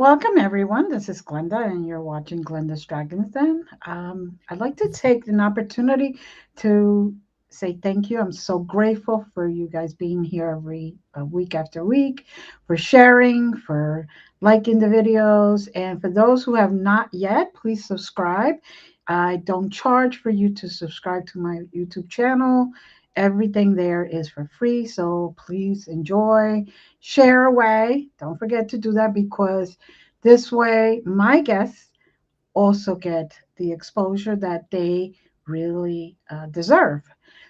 Welcome, everyone. This is Glenda, and you're watching Glenda's Dragons Den. I'd like to take an opportunity to say thank you. I'm so grateful for you guys being here every week after week, for sharing, for liking the videos. And for those who have not yet, please subscribe. I don't charge for you to subscribe to my YouTube channel. Everything there is for free. So please enjoy, share away. Don't forget to do that because this way my guests also get the exposure that they really deserve.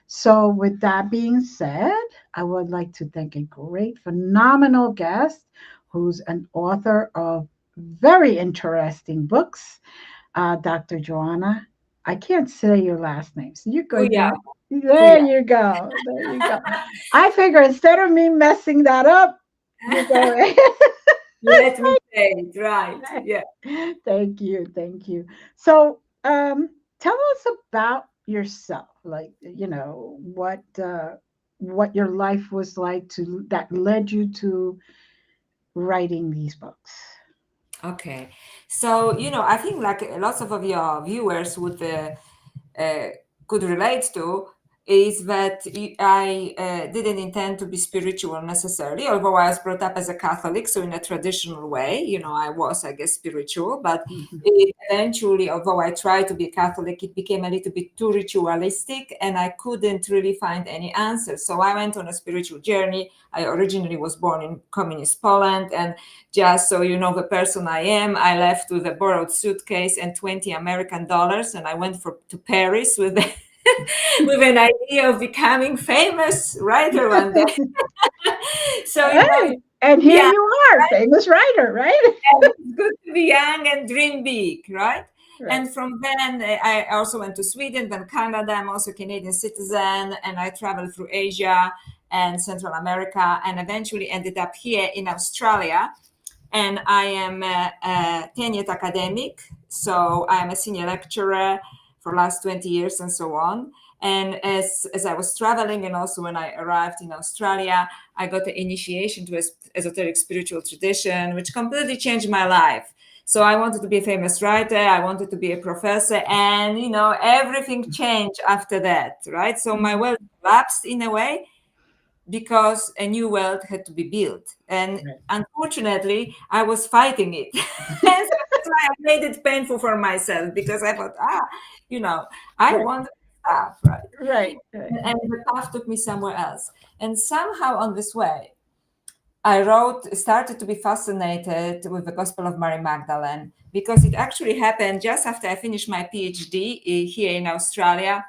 So, with that being said, I would like to thank a great, phenomenal guest who's an author of very interesting books, Dr. Joanna. I can't say your last name, so you're going Kuya, to. There Kuya. you go. There you go. I figure instead of me messing that up, you go. Let me say it right. Yeah. Thank you. Thank you. So, tell us about yourself. Like, what your life was like to that led you to writing these books. Okay. So, I think like lots of your viewers would uh, could relate to is that I didn't intend to be spiritual necessarily, although I was brought up as a Catholic, so in a traditional way, I was, I guess, spiritual. But Mhm. eventually, although I tried to be Catholic, it became a little bit too ritualistic, and I couldn't really find any answers. So I went on a spiritual journey. I originally was born in communist Poland, and just so you know the person I am, I left with a borrowed suitcase and $20 and I went to Paris with with an idea of becoming famous writer one day. So Hey, and here yeah, you are, famous writer, right? it's good to be young and dream big, right? Right. And from then, I also went to Sweden, then Canada. I'm also a Canadian citizen, and I traveled through Asia and Central America, and eventually ended up here in Australia. And I am a tenured academic, so I'm a senior lecturer for last 20 years and so on. And as I was traveling, and also when I arrived in Australia, I got the initiation to esoteric spiritual tradition, which completely changed my life. So I wanted to be a famous writer, I wanted to be a professor, and everything changed after that, right? So my Mhm. world collapsed in a way because a new world had to be built. And Right. unfortunately, I was fighting it. And so that's why I made it painful for myself because I thought, I Right. want stuff, right? Right. Right. And the path took me somewhere else. And somehow on this way, started to be fascinated with the Gospel of Mary Magdalene because it actually happened just after I finished my PhD here in Australia.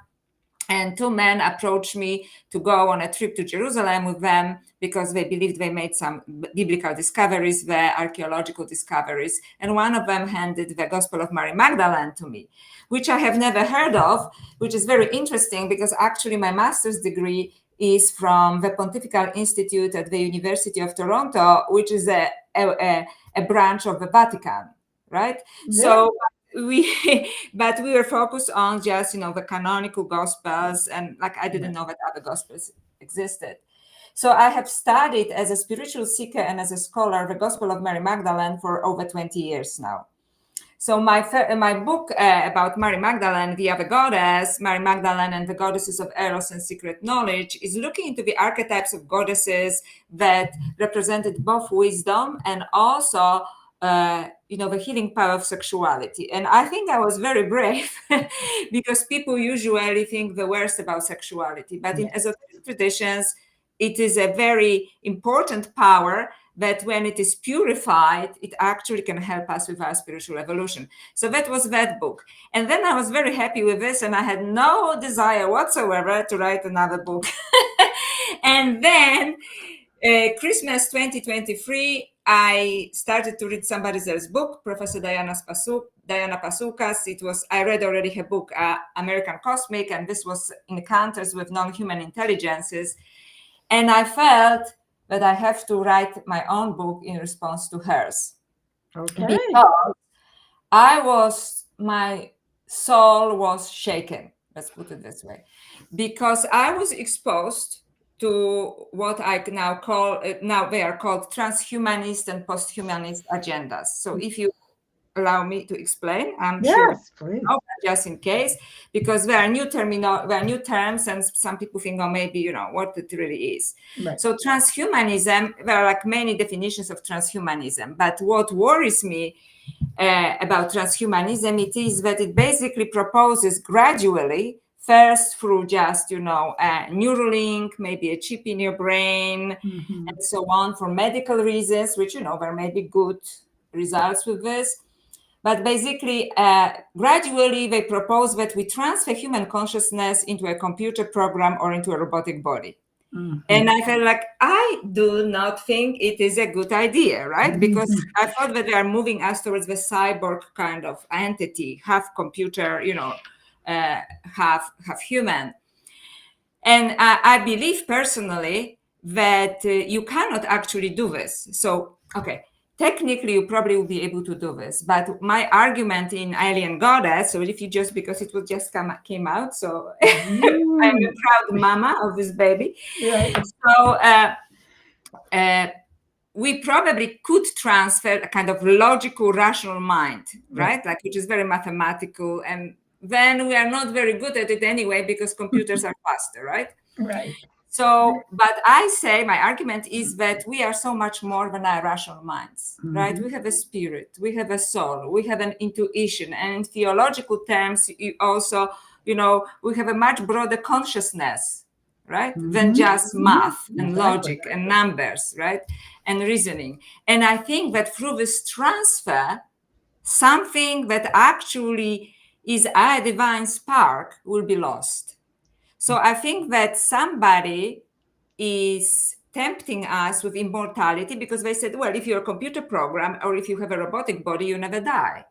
And two men approached me to go on a trip to Jerusalem with them because they believed they made some biblical discoveries there, archaeological discoveries. And one of them handed the Gospel of Mary Magdalene to me, which I have never heard of, which is very interesting because actually my master's degree is from the Pontifical Institute at the University of Toronto, which is a branch of the Vatican, right? Yeah. So we but we were focused on just the canonical gospels, and like I didn't Right. know that other gospels existed. So I have studied as a spiritual seeker and as a scholar the Gospel of Mary Magdalene for over 20 years now. So my book about Mary Magdalene, the other goddess, Mary Magdalene and the goddesses of Eros and secret knowledge, is looking into the archetypes of goddesses that represented both wisdom and also the healing power of sexuality. And I think I was very brave because people usually think the worst about sexuality, but in Yeah. esoteric traditions, it is a very important power that when it is purified, it actually can help us with our spiritual evolution. So that was that book. And then I was very happy with this, and I had no desire whatsoever to write another book. And then Christmas 2023, I started to read somebody else's book, Professor Diana Pasukas. I read already her book, American Cosmic, and this was Encounters with Non-Human Intelligences. And I felt that I have to write my own book in response to hers. Okay. Because my soul was shaken, let's put it this way, because I was exposed to what I now call, now they are called transhumanist and posthumanist agendas. So if you allow me to explain, I'm sure, Yes, please. just in case, because there are new terms, and some people think, oh, maybe, what it really is. Right. So transhumanism, there are like many definitions of transhumanism, but what worries me about transhumanism, it is that it basically proposes gradually, first through just, a Neuralink, maybe a chip in your brain, and so on, for medical reasons, which, there may be good results with this. But basically, gradually, they propose that we transfer human consciousness into a computer program or into a robotic body. And I felt like, I do not think it is a good idea, right? Because I thought that they are moving us towards the cyborg kind of entity, half computer, half human. And I believe personally that you cannot actually do this. So, okay, technically you probably will be able to do this. But my argument in Alien Goddess, so if you just, because it was just came out, so I'm a proud mama of this baby. Right. So we probably could transfer a kind of logical, rational mind, right? Like, which is very mathematical. And then we are not very good at it anyway, because computers are faster, right? Right. So, but I say, my argument is that we are so much more than our rational minds, right? We have a spirit, we have a soul, we have an intuition. And in theological terms, also, we have a much broader consciousness, right? Than just math and logic and numbers, right? And reasoning. And I think that through this transfer, something that actually is a divine spark will be lost. So I think that somebody is tempting us with immortality, because they said, well, if you're a computer program or if you have a robotic body, you never die.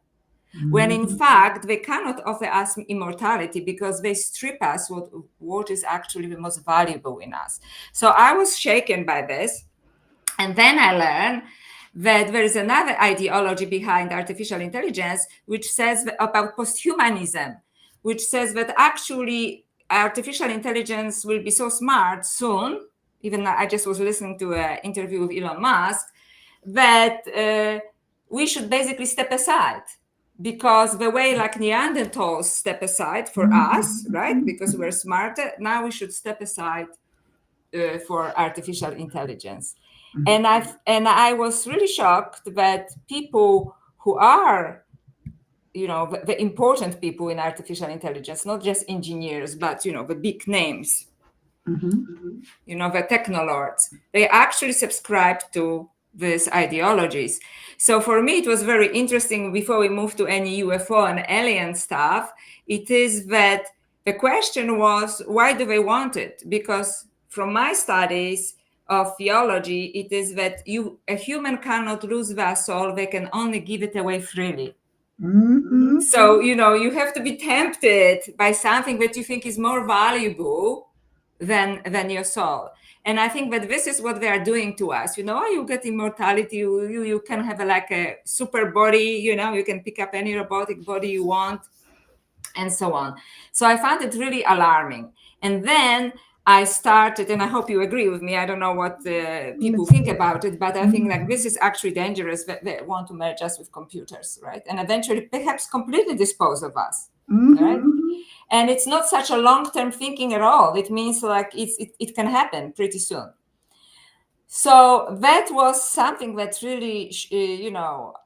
When in fact, they cannot offer us immortality, because they strip us what is actually the most valuable in us. So I was shaken by this. And then I learned that there is another ideology behind artificial intelligence, which says about posthumanism, which says that actually artificial intelligence will be so smart soon. Even I just was listening to an interview with Elon Musk, that we should basically step aside, because the way like Neanderthals step aside for us, right? Because we're smarter. Now we should step aside for artificial intelligence. And I was really shocked that people who are, the important people in artificial intelligence, not just engineers, but, the big names, the technoloords, they actually subscribe to these ideologies. So for me, it was very interesting, before we move to any UFO and alien stuff, it is that the question was, why do they want it? Because from my studies of theology, it is that a human cannot lose their soul, they can only give it away freely. So, you have to be tempted by something that you think is more valuable than your soul. And I think that this is what they are doing to us. You get immortality, you can have like a super body, you can pick up any robotic body you want, and so on. So I found it really alarming. And then I started, and I hope you agree with me, I don't know what people think about it, but I think like this is actually dangerous, that they want to merge us with computers, right? And eventually perhaps completely dispose of us, right? And it's not such a long-term thinking at all. It means like it can happen pretty soon. So that was something that really,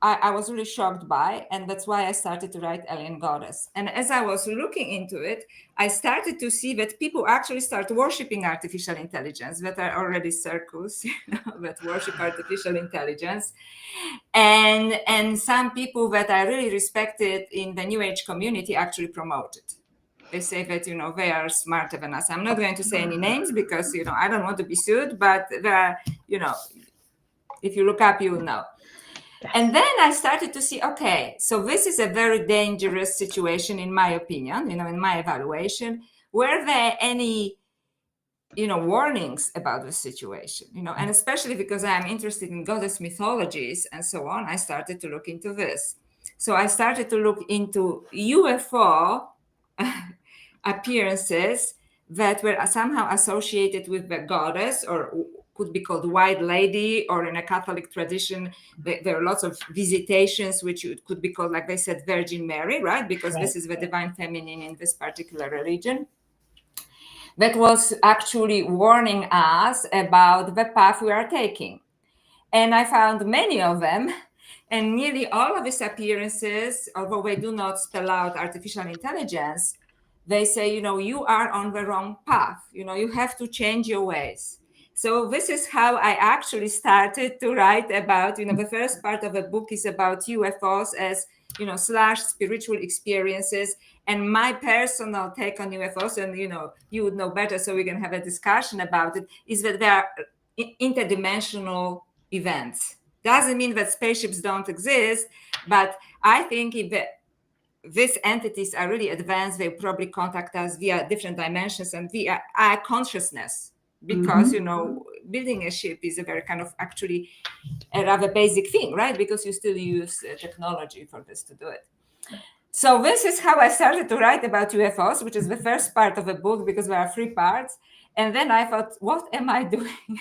I was really shocked by. And that's why I started to write Alien Goddess. And as I was looking into it, I started to see that people actually start worshiping artificial intelligence, that are already circles that worship artificial intelligence. And some people that I really respected in the New Age community actually promote it. They say that, they are smarter than us. I'm not going to say any names because, I don't want to be sued, but there are, if you look up, you will know. Yes. And then I started to see, okay, so this is a very dangerous situation, in my opinion, in my evaluation. Were there any, warnings about the situation, and especially because I'm interested in goddess mythologies and so on, I started to look into this. So I started to look into UFO appearances that were somehow associated with the goddess, or could be called white lady, or in a Catholic tradition, there are lots of visitations, which could be called, like they said, Virgin Mary, right? Because this is the divine feminine in this particular religion. That was actually warning us about the path we are taking. And I found many of them, and nearly all of these appearances, although they do not spell out artificial intelligence, they say, you are on the wrong path. You have to change your ways. So this is how I actually started to write about, the first part of the book is about UFOs as, / spiritual experiences, and my personal take on UFOs, and, you would know better, so we can have a discussion about it, is that they are interdimensional events. Doesn't mean that spaceships don't exist, but I think if these entities are really advanced, they probably contact us via different dimensions and via our consciousness, because building a ship is a very kind of actually a rather basic thing, right? Because you still use technology for this to do it. So this is how I started to write about UFOs, which is the first part of the book, because there are 3 parts. And then I thought, what am I doing?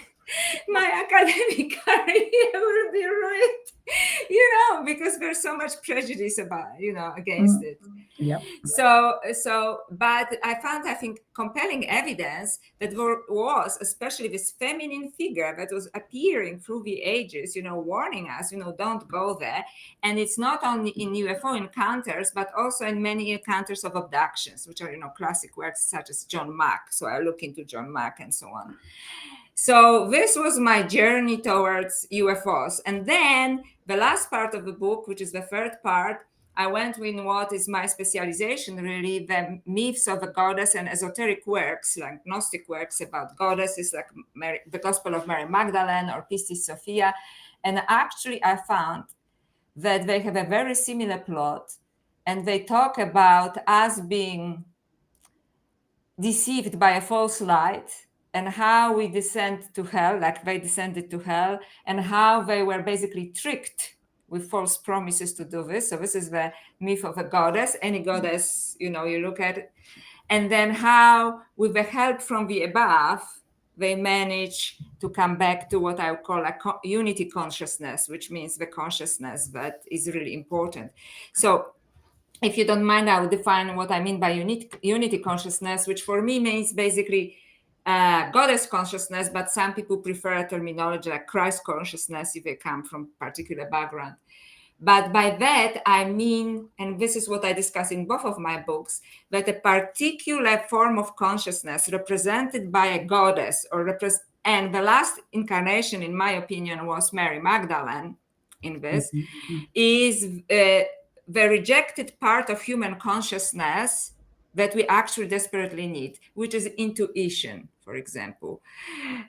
My academic career will be ruined, because there's so much prejudice about, against it. Yep. So, but I found, I think, compelling evidence that there was, especially this feminine figure that was appearing through the ages, warning us, don't go there. And it's not only in UFO encounters, but also in many encounters of abductions, which are, classic works such as John Mack. So I look into John Mack and so on. So this was my journey towards UFOs. And then the last part of the book, which is the 3rd part, I went with what is my specialization, really, the myths of the goddess and esoteric works, like Gnostic works about goddesses, like the Gospel of Mary Magdalene or Pistis Sophia. And actually, I found that they have a very similar plot, and they talk about us being deceived by a false light, and how we descend to hell, like they descended to hell, and how they were basically tricked with false promises to do this. So this is the myth of a goddess, any goddess, you look at it. And then how, with the help from the above, they manage to come back to what I would call a unity consciousness, which means the consciousness that is really important. So if you don't mind, I will define what I mean by unity consciousness, which for me means basically goddess consciousness, but some people prefer a terminology like Christ consciousness if they come from a particular background. But by that, I mean, and this is what I discuss in both of my books, that a particular form of consciousness represented by a goddess, and the last incarnation, in my opinion, was Mary Magdalene in this, is the rejected part of human consciousness that we actually desperately need, which is intuition, for example,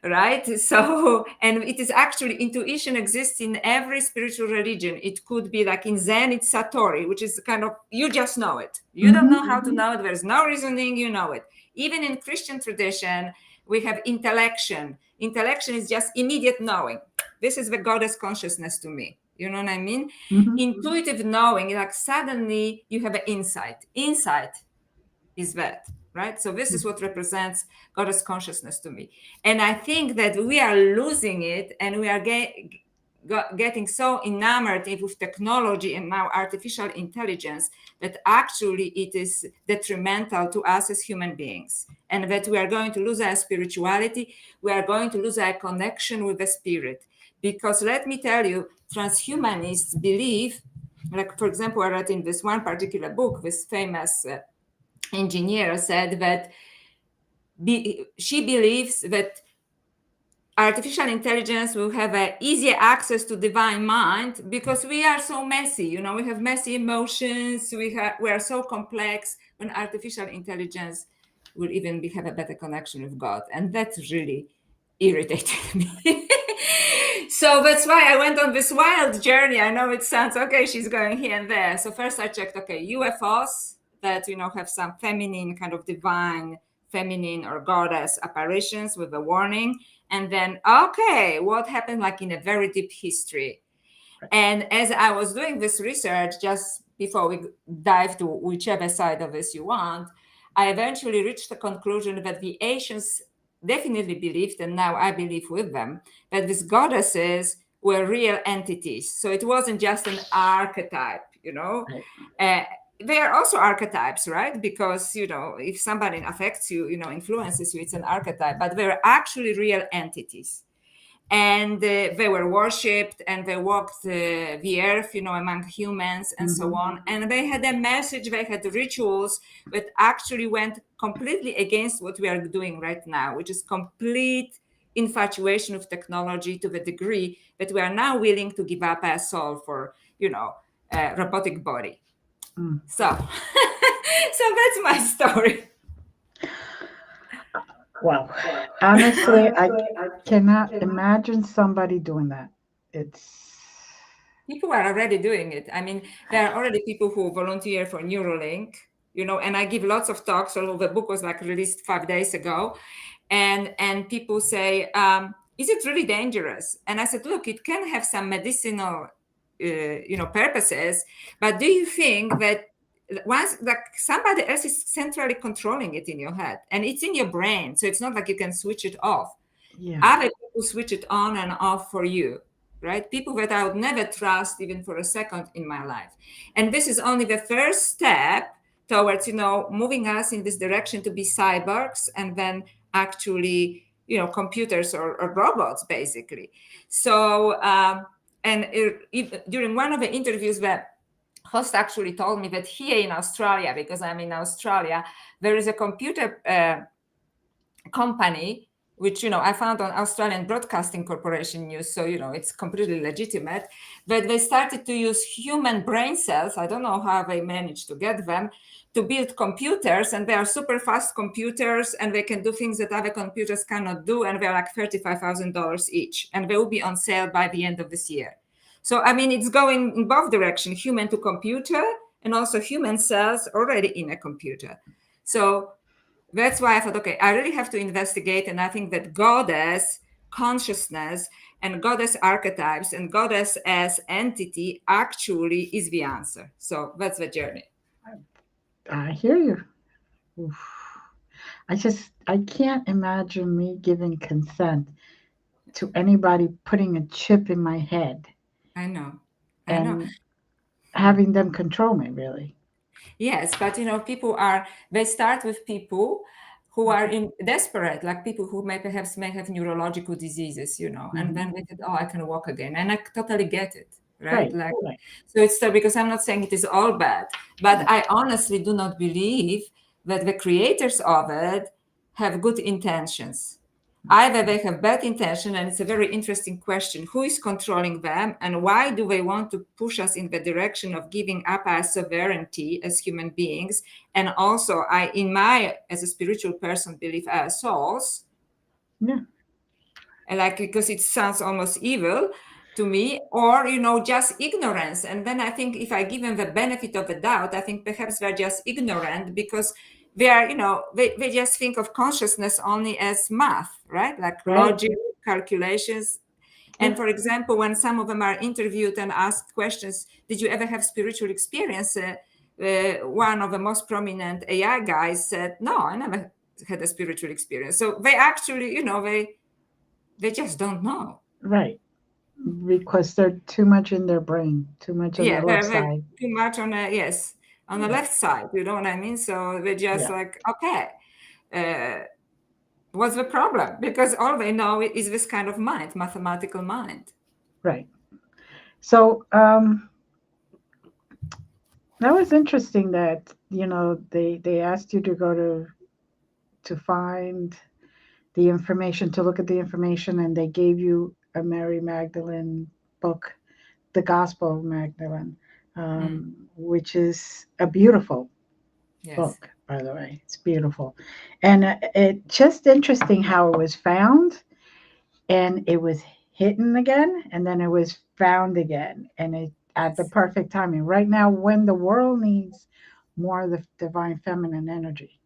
right? So, and it is actually, intuition exists in every spiritual religion. It could be like in Zen, it's Satori, which is kind of, you just know it. You don't know how to know it. There's no reasoning, you know it. Even in Christian tradition, we have intellection. Intellection is just immediate knowing. This is the goddess consciousness to me. You know what I mean? Intuitive knowing, like suddenly you have an insight. Insight is that, right? So this is what represents goddess consciousness to me. And I think that we are losing it, and we are getting so enamored with technology and now artificial intelligence that actually it is detrimental to us as human beings, and that we are going to lose our spirituality. We are going to lose our connection with the spirit. Because let me tell you, transhumanists believe, like, for example, I read in this one particular book, this famous engineer said that she believes that artificial intelligence will have an easier access to divine mind because we are so messy. We have messy emotions. We are so complex. When artificial intelligence will even have a better connection with God, and that really irritated me. So that's why I went on this wild journey. I know it sounds okay, she's going here and there. So first I checked, okay, UFOs that, have some feminine, kind of divine, feminine or goddess apparitions with a warning. And then, okay, what happened like in a very deep history? And as I was doing this research, just before we dive to whichever side of this you want, I eventually reached the conclusion that the Asians definitely believed, and now I believe with them, that these goddesses were real entities. So it wasn't just an archetype, Right. They are also archetypes, right? Because, if somebody affects you, influences you, it's an archetype, but they're actually real entities. And they were worshipped, and they walked the earth, among humans and so on. And they had a message, they had rituals that actually went completely against what we are doing right now, which is complete infatuation with technology to the degree that we are now willing to give up our soul for, a robotic body. So, so that's my story. Wow. Honestly, I cannot imagine somebody doing that. It's People are already doing it. I mean, there are already people who volunteer for Neuralink, and I give lots of talks. So the book was like released 5 days ago, and people say, is it really dangerous? And I said, look, it can have some medicinal, purposes, but do you think that once like somebody else is centrally controlling it in your head, and it's in your brain, so it's not like you can switch it off. yeah. Other people switch it on and off for you, right? People that I would never trust even for a second in my life. And this is only the first step towards, moving us in this direction to be cyborgs, and then actually, computers or robots, basically. So, during one of the interviews, the host actually told me that here in Australia, because I'm in Australia, there is a computer company, which I found on Australian Broadcasting Corporation news, so it's completely legitimate, but they started to use human brain cells. I don't know how they managed to get them to build computers, and they are super fast computers, and they can do things that other computers cannot do, and they're like $35,000 each, and they will be on sale by the end of this year. So I mean, it's going in both directions, human to computer, and also human cells already in a computer. So that's why I thought, okay, I really have to investigate. And I think that goddess consciousness and goddess archetypes and goddess as entity actually is the answer. So that's the journey. I hear you. Oof. I can't imagine me giving consent to anybody putting a chip in my head I know. and having them control me, really. Yes, but people they start with people who are desperate, like people who perhaps may have neurological diseases, and then they said, oh, I can walk again. And I totally get it, right? Like, Right. so it's because I'm not saying it is all bad, but I honestly do not believe that the creators of it have good intentions. Either they have bad intention, and it's a very interesting question. Who is controlling them, and why do they want to push us in the direction of giving up our sovereignty as human beings? And also, as a spiritual person, believe our souls. Yeah. And because it sounds almost evil to me, or just ignorance. And then I think if I give them the benefit of the doubt, I think perhaps they're just ignorant, because they are, they just think of consciousness only as math, right? Like Right. logic, calculations. And for example, when some of them are interviewed and asked questions, did you ever have spiritual experience? One of the most prominent AI guys said, no, I never had a spiritual experience. So they actually, they just don't know. Right. Because they're too much in their brain, too much on Yeah, the left they're side. too much on the left side. You know what I mean? So they're just Yeah. like, okay, what's the problem? Because all they know is this kind of mind, mathematical mind. Right. So that was interesting that, they asked you to go to find the information, to look at the information, and they gave you a Mary Magdalene book, the Gospel of Magdalene, which is a beautiful Yes. book, by the way. It's beautiful. And it just interesting how it was found, and it was hidden again, and then it was found again, and it at the perfect timing. Right now, when the world needs more of the divine feminine energy.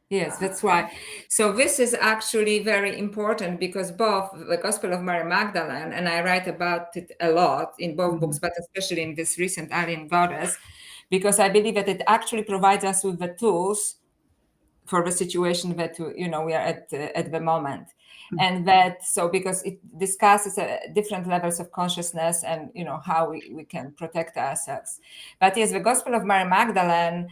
Yes, that's why. So this is actually very important, because both the Gospel of Mary Magdalene, and I write about it a lot in both books, but especially in this recent Alien Goddess, because I believe that it actually provides us with the tools for the situation that we are at the moment. And that, so because it discusses different levels of consciousness and how we can protect ourselves. But yes, the Gospel of Mary Magdalene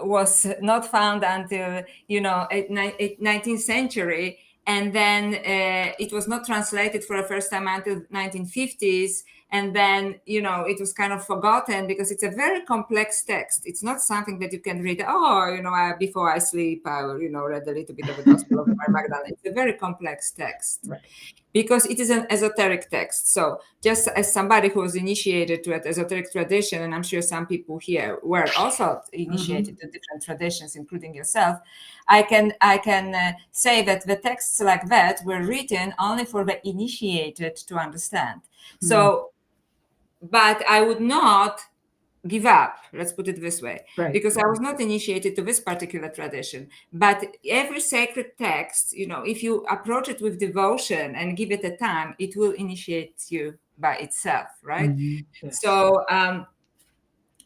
was not found until 19th century, and then it was not translated for the first time until 1950s. And then, it was kind of forgotten because it's a very complex text. It's not something that you can read, before I sleep, I will, read a little bit of the Gospel of Mary Magdalene. It's a very complex text. Right. Because it is an esoteric text. So just as somebody who was initiated to an esoteric tradition, and I'm sure some people here were also initiated to different traditions, including yourself, I can say that the texts like that were written only for the initiated to understand. So, but I would not give up, let's put it this way, because I was not initiated to this particular tradition. But every sacred text, if you approach it with devotion and give it a time, it will initiate you by itself, right? Yes. So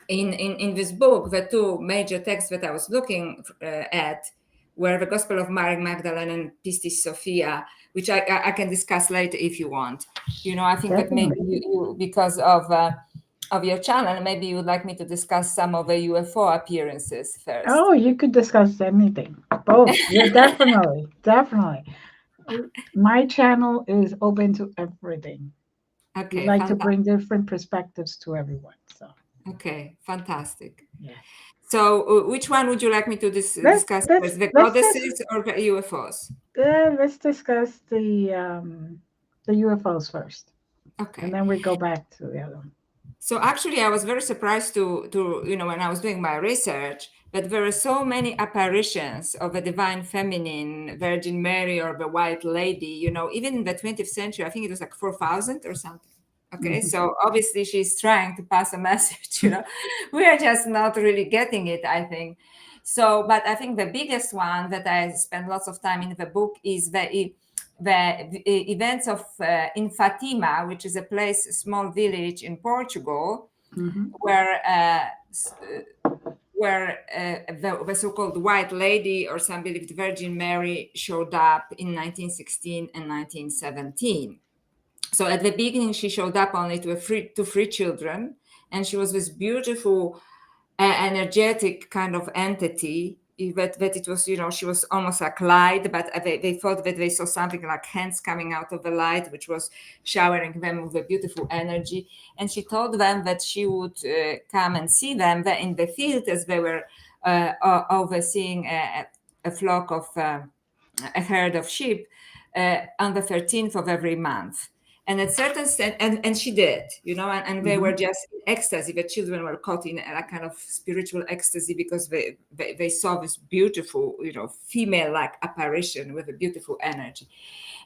in this book, the two major texts that I was looking at were the Gospel of Mary Magdalene and Pistis Sophia, which I can discuss later if you want. I think that maybe you because of your channel, maybe you would like me to discuss some of the UFO appearances first. Oh, you could discuss anything. Both. Yeah, definitely. My channel is open to everything. Okay. We like to bring different perspectives to everyone. So. Okay, fantastic. Yeah. So, which one would you like me to discuss first, the goddesses or the UFOs? Let's discuss the UFOs first. Okay. And then we go back to the other one. So actually, I was very surprised to when I was doing my research that there are so many apparitions of the divine feminine, Virgin Mary, or the White Lady. Even in the 20th century, I think it was like 4,000 or something. Okay, so obviously she's trying to pass a message. We are just not really getting it, I think. So, but I think the biggest one that I spend lots of time in the book is the events of in Fatima, which is a small village in Portugal, where the so-called White Lady, or some believed Virgin Mary, showed up in 1916 and 1917. So at the beginning, she showed up only to three children, and she was this beautiful, energetic kind of entity. That it was, she was almost like light, but they thought that they saw something like hands coming out of the light, which was showering them with a beautiful energy. And she told them that she would come and see them in the field as they were overseeing a flock of a herd of sheep on the 13th of every month. And at certain and she did, and they were just in ecstasy. The children were caught in a kind of spiritual ecstasy because they saw this beautiful, female-like apparition with a beautiful energy.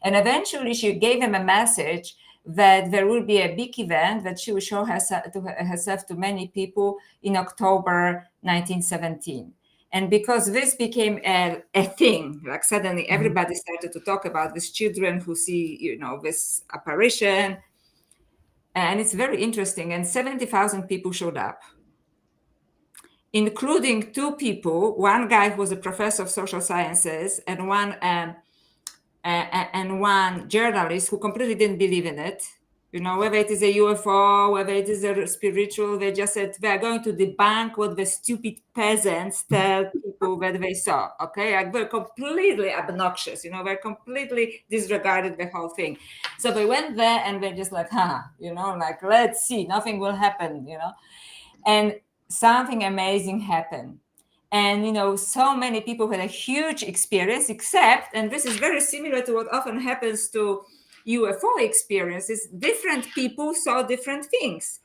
And eventually she gave them a message that there will be a big event that she will show herself to many people in October 1917. And because this became a thing, like suddenly everybody started to talk about these children who see, this apparition. And it's very interesting. And 70,000 people showed up, including two people, one guy who was a professor of social sciences and one journalist who completely didn't believe in it. Whether it is a UFO, whether it is a spiritual, they just said they are going to debunk what the stupid peasants tell people that they saw. Okay, like they're completely obnoxious. They're completely disregarded the whole thing. So they went there and they're just like, like let's see, nothing will happen. And something amazing happened. And so many people had a huge experience, except, and this is very similar to what often happens to UFO experiences, different people saw different things.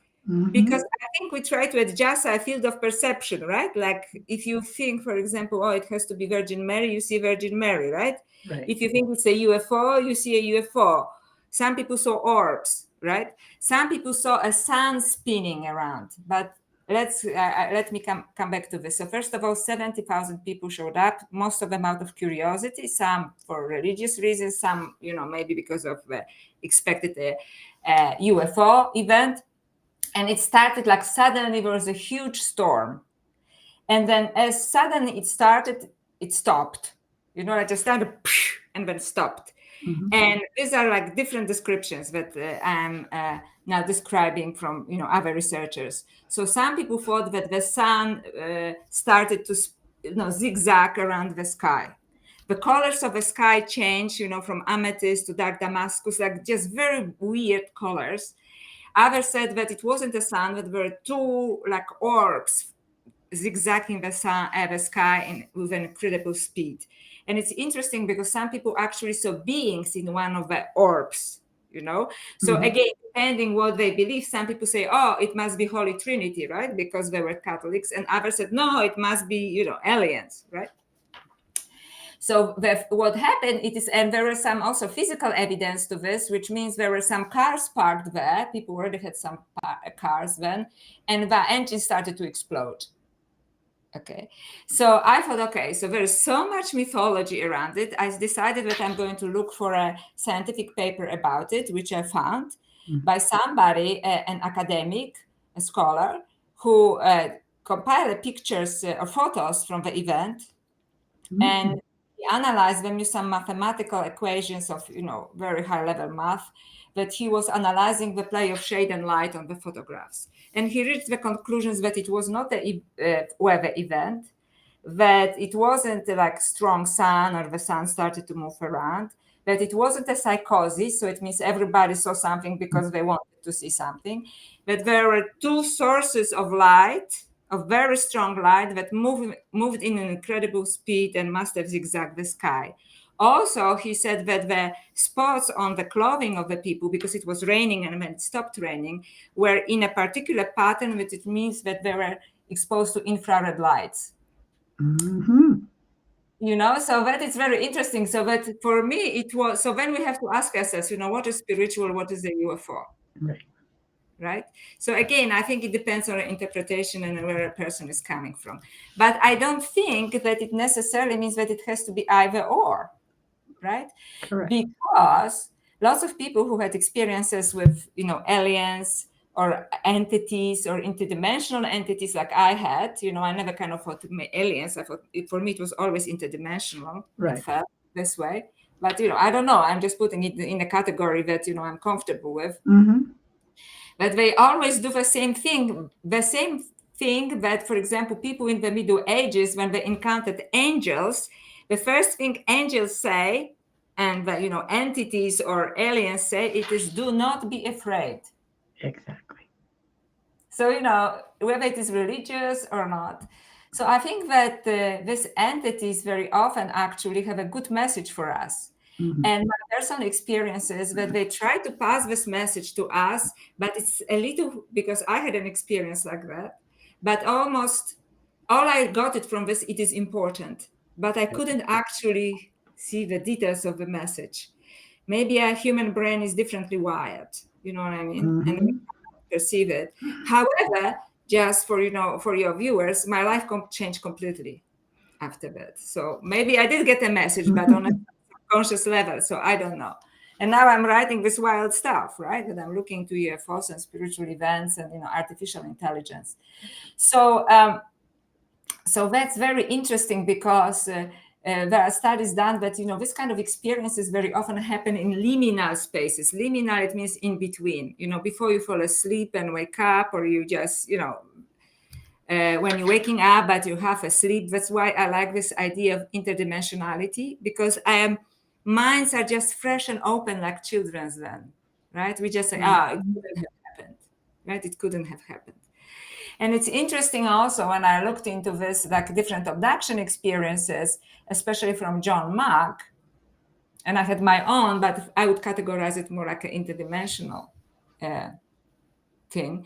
Because I think we try to adjust our field of perception, right? Like if you think, for example, it has to be Virgin Mary, you see Virgin Mary, right? If you think it's a UFO, you see a UFO. Some people saw orbs, right? Some people saw a sun spinning around, but let me come back to this. So first of all, 70,000 people showed up, most of them out of curiosity, some for religious reasons, some, maybe because of the expected UFO event. And it started like suddenly there was a huge storm. And then as suddenly it started, it stopped. I just started and then stopped. Mm-hmm. And these are like different descriptions that I'm now describing from other researchers. So some people thought that the sun started to zigzag around the sky. The colors of the sky changed, from amethyst to dark Damascus, like just very weird colors. Others said that it wasn't the sun, but there were two like orbs zigzagging the sky with an incredible speed. And it's interesting because some people actually saw beings in one of the orbs, So Mm-hmm. again, depending what they believe, some people say, oh, it must be Holy Trinity, right? Because they were Catholics. And others said, no, it must be, aliens, right? So what happened, and there was some also physical evidence to this, which means there were some cars parked there. People already had some cars then, and the engine started to explode. Okay, so I thought, okay, so there is so much mythology around it. I decided that I'm going to look for a scientific paper about it, which I found by somebody, an academic, a scholar, who compiled pictures or photos from the event, and he analyzed them using some mathematical equations of, very high level math, that he was analyzing the play of shade and light on the photographs. And he reached the conclusions that it was not a weather event, that it wasn't like strong sun or the sun started to move around, that it wasn't a psychosis, so it means everybody saw something because they wanted to see something, that there were two sources of light, of very strong light, that moved in an incredible speed and must have zigzagged the sky. Also, he said that the spots on the clothing of the people, because it was raining and when it stopped raining, were in a particular pattern, which it means that they were exposed to infrared lights. Mm-hmm. So that is very interesting. So that for me, it was, so then we have to ask ourselves, what is spiritual, what is a UFO? Right? So again, I think it depends on the interpretation and where a person is coming from. But I don't think that it necessarily means that it has to be either or, right? Correct. Because lots of people who had experiences with, aliens or entities or interdimensional entities like I had, I never kind of thought aliens. I thought for me, it was always interdimensional. Right. It felt this way. But, I don't know. I'm just putting it in a category that, I'm comfortable with. Mm-hmm. But they always do the same thing that, for example, people in the Middle Ages, when they encountered angels, the first thing angels say, and the, entities or aliens say, it is, do not be afraid. Exactly. So, whether it is religious or not. So I think that these entities very often actually have a good message for us. Mm-hmm. And my personal experience is that they try to pass this message to us, but it's a little, because I had an experience like that, but almost all I got it from this, it is important, but I couldn't actually see the details of the message. Maybe a human brain is differently wired, you know what I mean? Mm-hmm. And we can't perceive it. However, just for, for your viewers, my life changed completely after that. So maybe I did get a message, but on a conscious level. So I don't know. And now I'm writing this wild stuff, right? That I'm looking to UFOs and spiritual events and artificial intelligence. So so that's very interesting because there are studies done that this kind of experiences very often happen in liminal spaces. Liminal, it means in between. Before you fall asleep and wake up, or you just when you're waking up but you half asleep. That's why I like this idea of interdimensionality, because minds are just fresh and open like children's then, right? We just say, it couldn't have happened, right? It couldn't have happened. And it's interesting also when I looked into this, like different abduction experiences, especially from John Mark, and I had my own, but I would categorize it more like an interdimensional thing.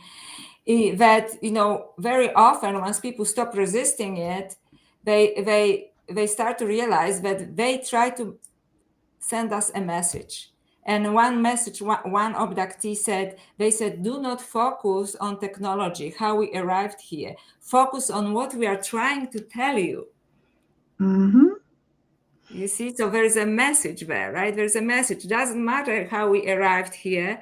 That very often once people stop resisting it, they start to realize that they try to send us a message. And one message, one abductee said, they said, do not focus on technology, how we arrived here. Focus on what we are trying to tell you. Mm-hmm. You see, so there's a message there, right? There's a message. Doesn't matter how we arrived here.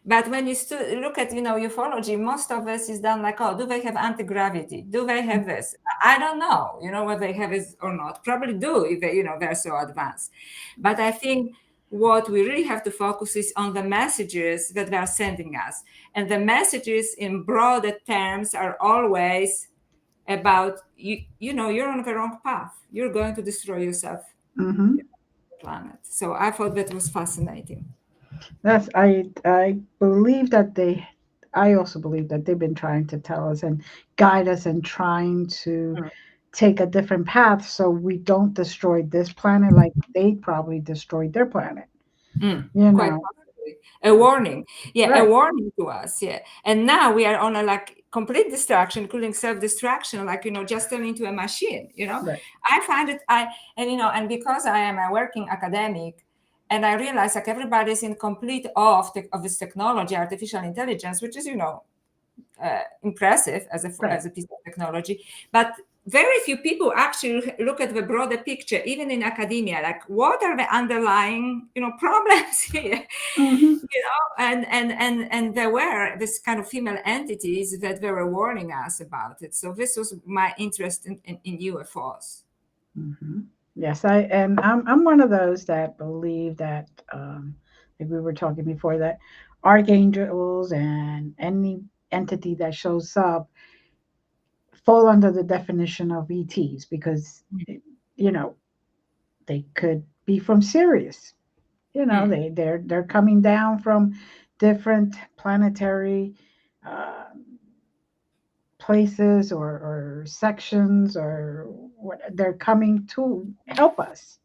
But when you look at, ufology, most of this is done like, oh, do they have anti-gravity? Do they have this? I don't know, what they have is or not. Probably do if they, they're so advanced. But I think what we really have to focus is on the messages that they are sending us. And the messages in broader terms are always about, you're on the wrong path. You're going to destroy yourself, Mm-hmm. planet. So I thought that was fascinating. That's I believe that I also believe that they've been trying to tell us and guide us and trying to Mm. take a different path so we don't destroy this planet like they probably destroyed their planet. You Quite know, possibly. A warning. Yeah, a right, warning to us. Yeah. And now we are on a like complete distraction, including self-destruction, like, just turning into a machine, right. I find it, and because I am a working academic, and I realize like everybody's in complete awe of this technology, artificial intelligence, which is, impressive as Right. a piece of technology, but very few people actually look at the broader picture, even in academia, like what are the underlying problems here. Mm-hmm. And there were this kind of female entities that they were warning us about it. So this was my interest in UFOs. Mm-hmm. Yes, I'm one of those that believe that like we were talking before that archangels and any entity that shows up fall under the definition of ETs because you know they could be from Sirius. Mm. They're coming down from different planetary uh, places or sections or what they're coming to help us.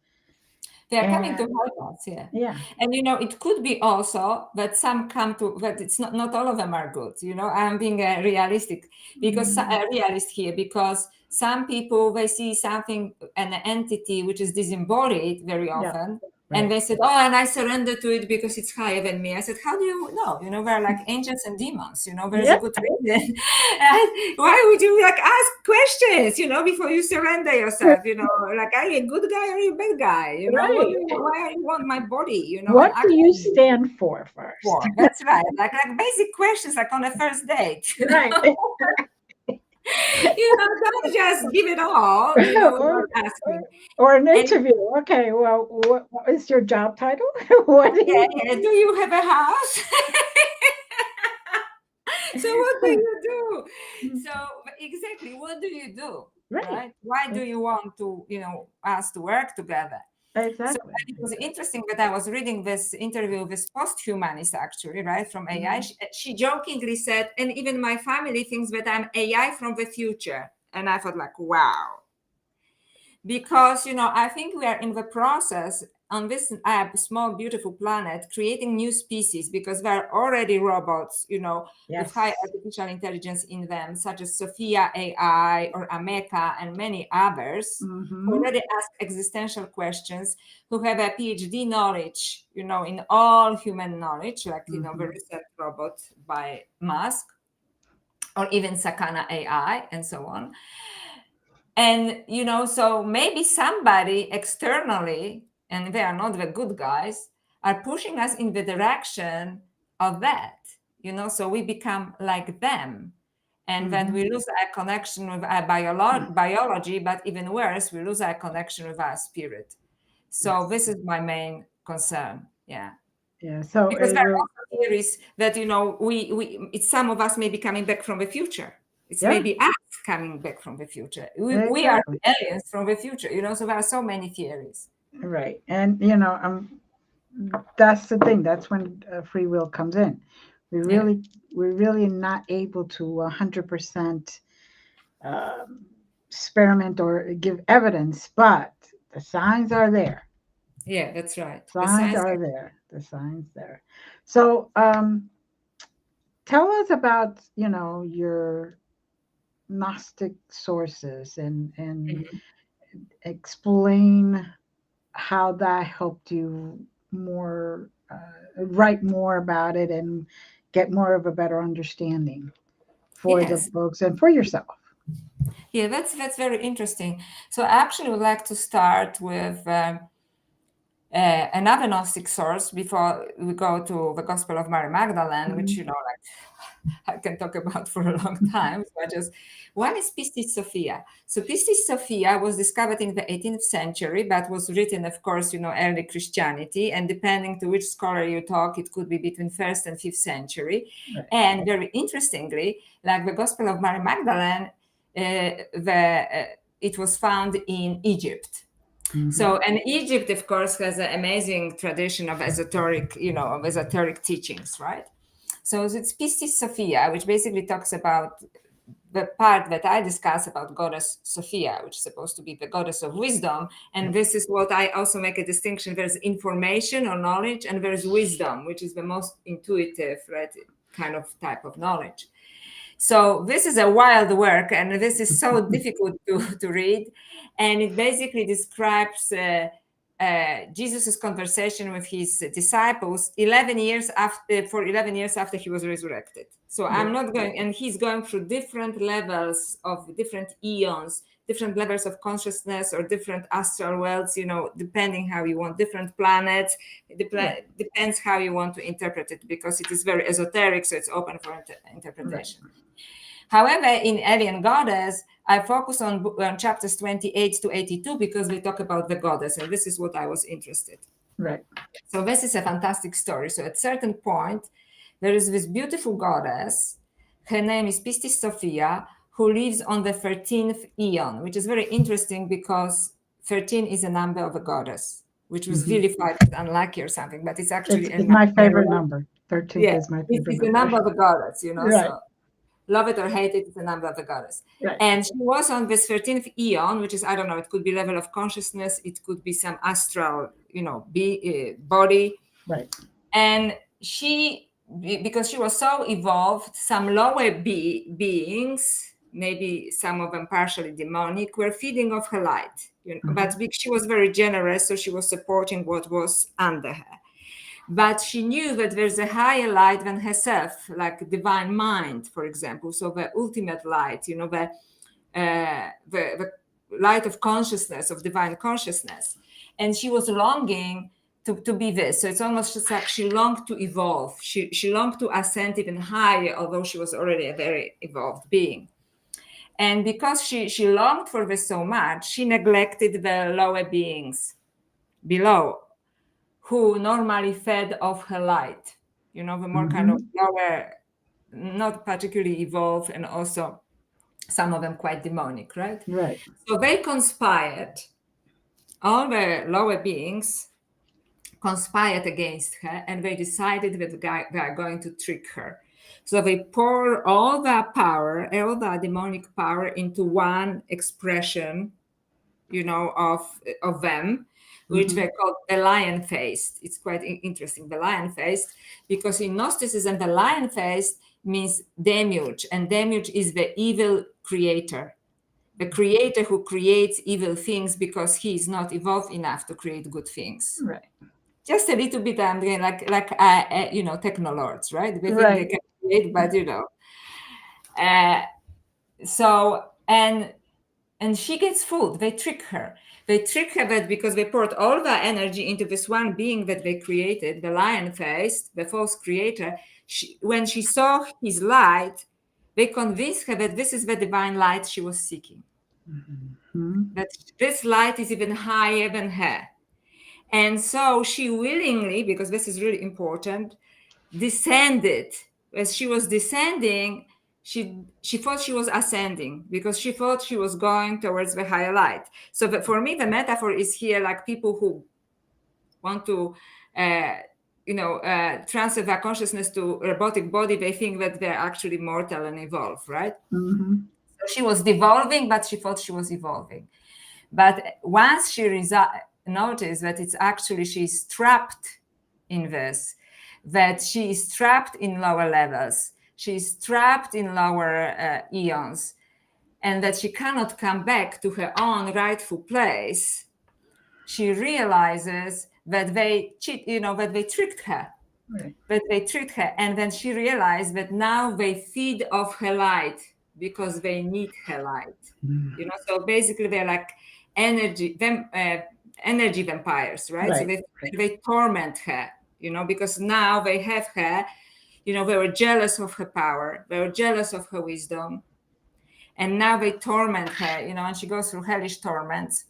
They are coming to And help us, yeah. yeah, And it could be also that some come to, but it's not all of them are good. I'm being realistic because mhm, realist here, because some people they see something, an entity which is disembodied very yeah, often, and right. they said, "Oh, and I surrender to it because it's higher than me." I said, "How do you know? We're like angels and demons. There's a Yeah, good reason. And why would you like ask questions? Before you surrender yourself. Like, are you a good guy or are you a bad guy? right. Why you want my body? I'm What do you actually stand for first? for. That's right. Like basic questions, like on a first date. Right. Don't just give it all. or, Without asking. or an And interview. Okay, well, what is your job title? What do yeah, you yeah. Do you have a house? So what do you do? So exactly, what do you do? Right. Right? Why do you want to, us to work together? So Exactly. and it was interesting that I was reading this interview with post-humanist, actually, right, from AI. Mhm. She jokingly said, and even my family thinks that I'm AI from the future. And I thought, like, wow. Because, I think we are in the process on this small, beautiful planet, creating new species because there are already robots, with high Yes. artificial intelligence in them, such as Sophia AI or Ameka and many others who Mm-hmm. already ask existential questions, who have a PhD knowledge, in all human knowledge, like, the Mm-hmm. research robot by Musk, or even Sakana AI, and so on. And, so maybe somebody externally, and they are not the good guys, are pushing us in the direction of that, so we become like them. And then Mm-hmm. we lose our connection with our biology, but even worse, we lose our connection with our spirit. So Yes. this is my main concern. Yeah. Yeah. So Because it there are will. also theories that, it's some of us may be coming back from the future. It's Yeah. maybe us coming back from the future. We are Exactly. aliens from the future, so there are so many theories. Right. And that's the thing. That's when free will comes in. We Yeah. really, we're really not able to 100% experiment or give evidence, but the signs are there. Yeah, that's right. The Signs science. are there. The signs there. So, tell us about your Gnostic sources and Mhm. explain how that helped you more write more about it and get more of a better understanding for the Yes. books and for yourself. Yeah, that's very interesting. So I actually would like to start with another Gnostic source before we go to the Gospel of Mary Magdalene, which, Mhm. you know, like I can talk about for a long time. So I just, one is Pistis Sophia. So Pistis Sophia was discovered in the 18th century, but was written, of course, you know, early Christianity. And depending to which scholar you talk, it could be between 1st and 5th century. Right. And very interestingly, like the Gospel of Mary Magdalene, it was found in Egypt. Mhm. So, and Egypt, of course, has an amazing tradition of esoteric, you know, of esoteric teachings, right? So it's Pistis Sophia, which basically talks about the part that I discuss about Goddess Sophia, which is supposed to be the goddess of wisdom. And this is what I also make a distinction. There's information or knowledge, and there's wisdom, which is the most intuitive, right, kind of type of knowledge. So this is a wild work, and this is so difficult to read. And it basically describes Jesus' conversation with his disciples 11 years after he was resurrected. So I'm not going, and he's going through different levels of different eons, different levels of consciousness or different astral worlds, you know, depending how you want, different planets. Depends how you want to interpret it, because it is very esoteric, so it's open for interpretation. Right. However, in Alien Goddess, I focus on chapters 28 to 82 because we talk about the goddess, and this is what I was interested. Right. So this is a fantastic story. So at a certain point, there is this beautiful goddess. Her name is Pistis Sophia, who lives on the 13th eon, which is very interesting because 13 is a number of a goddess, which was vilified as unlucky or something, but it's actually It's my favorite number. 13th is my favorite it's the number. number of a goddess, you know. Right. So love it or hate it, it's the number of the goddess. Right. And she was on this 13th eon, which is, I don't know, it could be level of consciousness, it could be some astral, you know, body. Right. And she, because she was so evolved, some lower beings, maybe some of them partially demonic, were feeding off her light. You know, but she was very generous, so she was supporting what was under her. But she knew that there's a higher light than herself, like divine mind, for example. So the ultimate light, you know, the light of consciousness, of divine consciousness. And she was longing to be this. So it's almost just like she longed to evolve. She longed to ascend even higher, although she was already a very evolved being. And because she longed for this so much, she neglected the lower beings below, who normally fed off her light, you know, the more kind of lower, not particularly evolved, and also some of them quite demonic, right? Right. So they conspired, all the lower beings conspired against her, and they decided that they are going to trick her. So they pour all that power, all that demonic power into one expression, you know, of them, which they call the lion-faced. It's quite interesting, the lion-faced, because in Gnosticism, the lion-faced means Demiurge, and Demiurge is the evil creator, the creator who creates evil things because he is not evolved enough to create good things. Right. Just a little bit, I'm getting like you know, technoloords, right? They think they can create, but you know. So and she gets fooled. They trick her. They trick her that because they poured all their energy into this one being that they created, the lion-faced, the false creator. When she saw his light, they convinced her that this is the divine light she was seeking. That this light is even higher than her. And so she willingly, because this is really important, descended. As she was descending, she thought she was ascending because she thought she was going towards the higher light. So for me, the metaphor is here like people who want to, transfer their consciousness to a robotic body. They think that they're actually mortal and evolve, right? So she was devolving, but she thought she was evolving. But once she noticed that it's actually she's trapped in this, that she is trapped in lower levels, she's trapped in lower eons, and that she cannot come back to her own rightful place, she realizes that they that they tricked her. Right. That they tricked her. And then she realized that now they feed off her light because they need her light. So basically they're like energy, energy vampires, right? So they torment her, because now they have her, they were jealous of her power, they were jealous of her wisdom, and now they torment her, and she goes through hellish torments.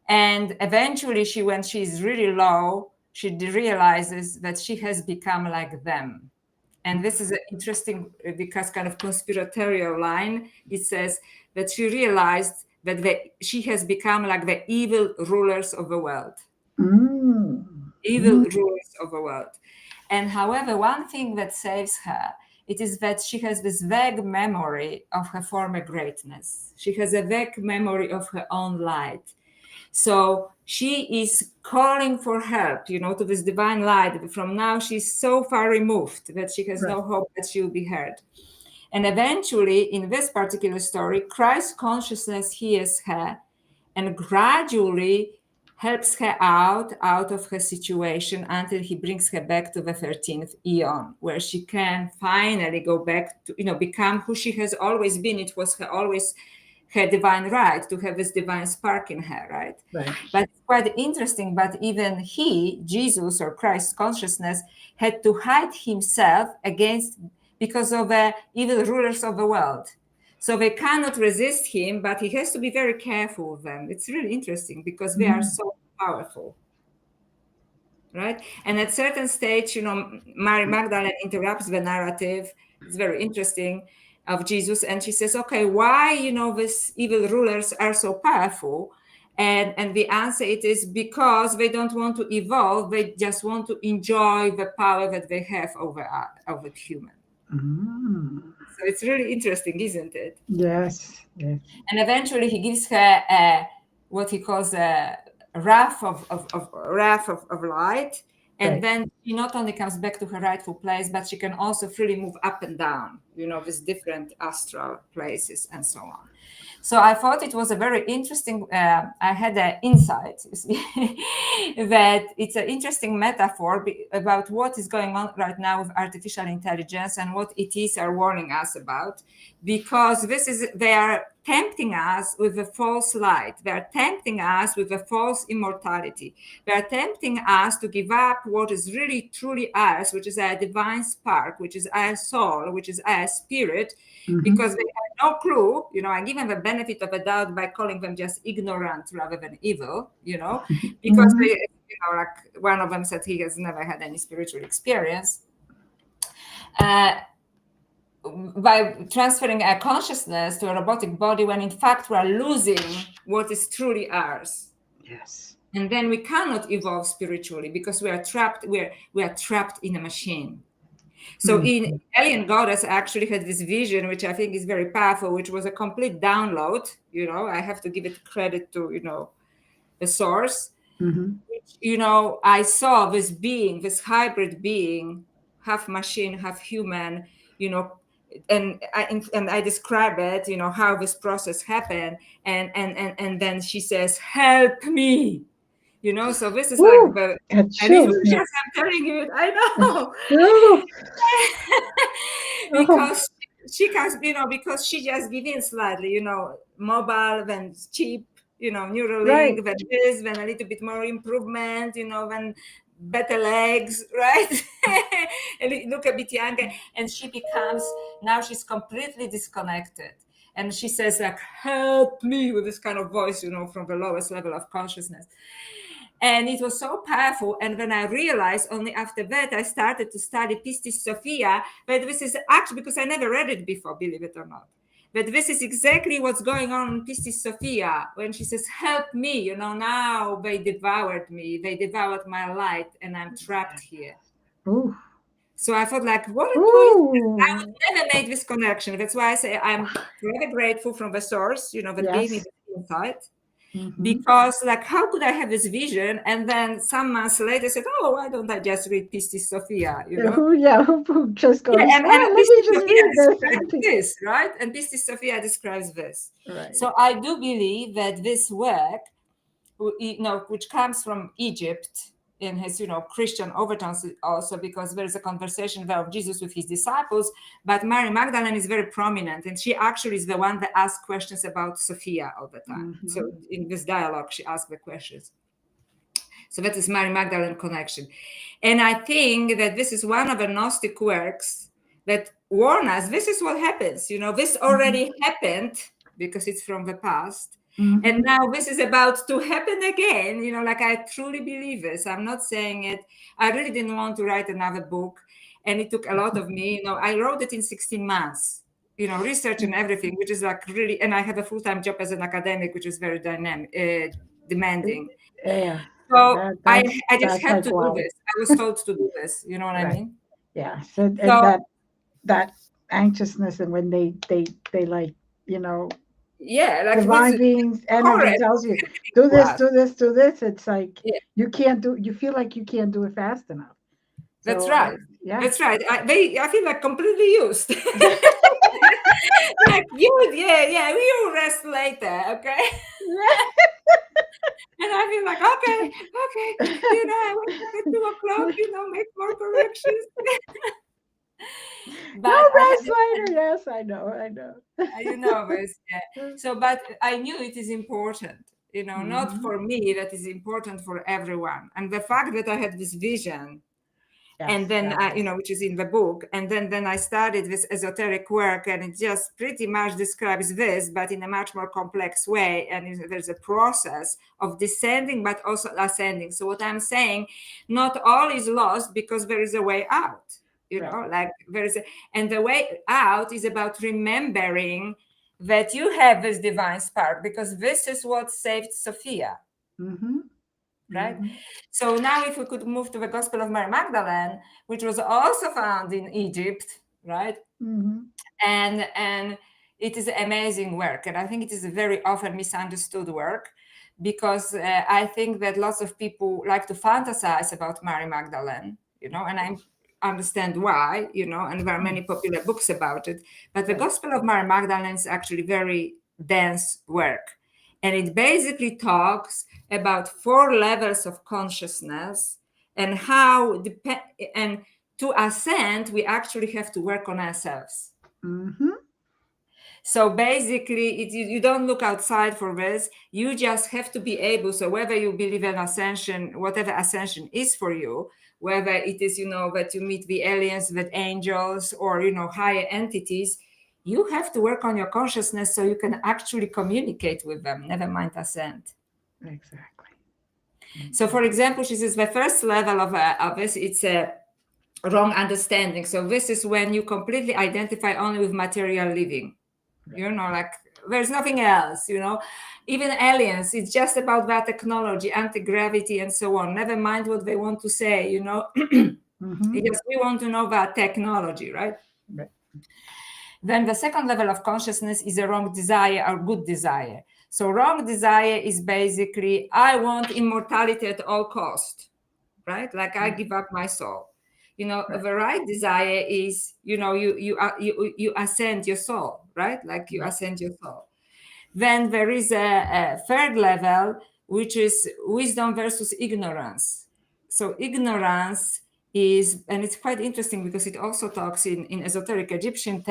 And eventually when she's really low, she realizes that she has become like them. And this is interesting because kind of conspiratorial line. It says that she realized that she has become like the evil rulers of the world. Evil rulers of the world. And however, one thing that saves her, it is that she has this vague memory of her former greatness. She has a vague memory of her own light. So she is calling for help, to this divine light. From now, she's so far removed that she has no hope that she will be heard. And eventually, in this particular story, Christ's consciousness hears her and gradually helps her out of her situation until he brings her back to the 13th eon, where she can finally go back to, become who she has always been. It was always her divine right to have this divine spark in her, right? But it's quite interesting, but even Jesus or Christ's consciousness, had to hide himself because of the evil rulers of the world. So they cannot resist him, but he has to be very careful with them. It's really interesting because they are so powerful, right? And at a certain stage, Mary Magdalene interrupts the narrative. It's very interesting, of Jesus, and she says, okay, why these evil rulers are so powerful? And the answer it is because they don't want to evolve, they just want to enjoy the power that they have over human. So it's really interesting, isn't it? Yes. And eventually he gives her what he calls a wrath of light. And then she not only comes back to her rightful place, but she can also freely move up and down, with different astral places and so on. So I thought it was a very interesting, I had an insight, that it's an interesting metaphor about what is going on right now with artificial intelligence and what ETs are warning us about, because they are tempting us with a false light. They are tempting us with a false immortality. They are tempting us to give up what is really truly ours, which is our divine spark, which is our soul, which is our spirit, because they have no clue. I give them the benefit of the doubt by calling them just ignorant rather than evil, because they, like one of them said he has never had any spiritual experience. By transferring our consciousness to a robotic body, when in fact we are losing what is truly ours. Yes. And then we cannot evolve spiritually because we are trapped. We are trapped in a machine. So in Alien Goddess, I actually had this vision, which I think is very powerful, which was a complete download. I have to give it credit to the source. Which, I saw this being, this hybrid being, half machine, half human. And I describe it, how this process happened, and then she says, "Help me." So this is like the I'm telling you, I know. Because she can, because she just gives in slightly, mobile, then cheap, Neuralink, then this, then a little bit more improvement, then better legs, right? And look a bit younger, and now she's completely disconnected. And she says, like, "Help me," with this kind of voice, from the lowest level of consciousness. And it was so powerful. And when I realized, only after that, I started to study Pistis Sophia, but this is actually, because I never read it before, believe it or not. But this is exactly what's going on in Pistis Sophia, when she says, "Help me, now they devoured me, they devoured my light, and I'm trapped here." So I thought, like, what a coincidence. I would never make this connection. That's why I say I'm very grateful from the source, that gave me the insight. Because, like, how could I have this vision and then some months later said, "Oh, why don't I just read Pistis Sophia?" Who just goes, and let me Pistis just Sophia read describes this, right? And Pistis Sophia describes this. So I do believe that this work, which comes from Egypt, in his, Christian overtones also, because there is a conversation there of Jesus with his disciples, but Mary Magdalene is very prominent, and she actually is the one that asks questions about Sophia all the time. So in this dialogue, she asks the questions. So that is Mary Magdalene connection. And I think that this is one of the Gnostic works that warn us, this is what happens. This already happened because it's from the past. And now this is about to happen again. Like I truly believe this. I'm not saying it. I really didn't want to write another book. And it took a lot of me. I wrote it in 16 months, research and everything, which is like really, and I have a full-time job as an academic, which is very dynamic, demanding. Yeah. So I just that's had like, to do wow. this. I was told to do this. You know what I Right. mean? Yeah. So, and So that anxiousness, and when they like, yeah, like divine this beings energy correct tells you do to this, us. do this, do this. It's like Yeah, you feel like you can't do it fast enough. that's So right. yeah. That's right. I feel like completely used. Like you, yeah, you rest later, okay? And I feel like, okay, I wake up at 2 o'clock, make more corrections. No But I had rest later. Yes, I know. this, yeah. So, but I knew it is important, not for me, that is important for everyone. And the fact that I had this vision, and Yes, then that was. which is in the book, and then I started this esoteric work, and it just pretty much describes this, but in a much more complex way. And there's a process of descending but also ascending. So what I'm saying, not all is lost, because there is a way out, Right. like and the way out is about remembering that you have this divine spark, because this is what saved Sophia. Right. So now if we could move to the Gospel of Mary Magdalene, which was also found in Egypt, right? And it is amazing work. And I think it is a very often misunderstood work, because I think that lots of people like to fantasize about Mary Magdalene, and I understand why, and there are many popular books about it. But the Gospel of Mary Magdalene is actually very dense work. And it basically talks about 4 levels of consciousness, and how and to ascend, we actually have to work on ourselves. So basically, you don't look outside for this. You just have to be able. So whether you believe in ascension, whatever ascension is for you, whether it is, that you meet the aliens, the angels, or, higher entities, you have to work on your consciousness so you can actually communicate with them, never mind ascend. Exactly. So, for example, this is the first level of this. It's a wrong understanding. So this is when you completely identify only with material living. Like there's nothing else, even aliens, it's just about that technology, anti-gravity and so on. Never mind what they want to say, Yes, we want to know about technology, right? Then the second level of consciousness is a wrong desire or good desire. So wrong desire is basically, I want immortality at all cost, right? Like I give up my soul. The right desire is, you ascend your soul, right? Like you ascend your soul. Then there is a third level, which is wisdom versus ignorance. So ignorance is, and it's quite interesting because it also talks in esoteric Egyptian